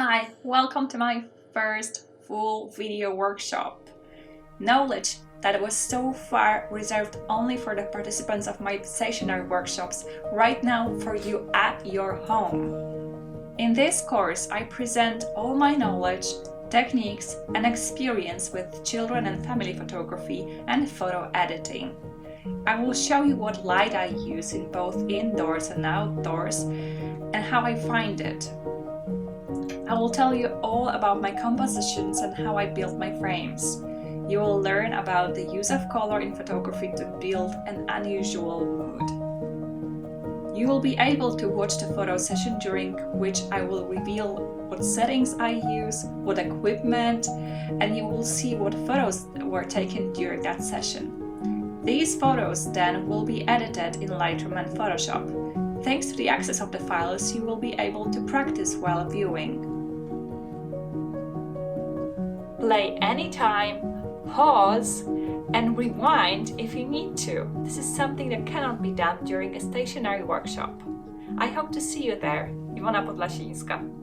Hi, welcome to my first full video workshop. Knowledge that was so far reserved only for the participants of my stationary workshops, right now for you at your home. In this course, I present all my knowledge, techniques, and experience with children and family photography and photo editing. I will show you what light I use in both indoors and outdoors and how I find it. I will tell you all about my compositions and how I build my frames. You will learn about the use of color in photography to build an unusual mood. You will be able to watch the photo session during which I will reveal what settings I use, what equipment, and you will see what photos were taken during that session. These photos then will be edited in Lightroom and Photoshop. Thanks to the access of the files, you will be able to practice while viewing. Play anytime, pause, and rewind if you need to. This is something that cannot be done during a stationary workshop. I hope to see you there. Iwona Podlasińska.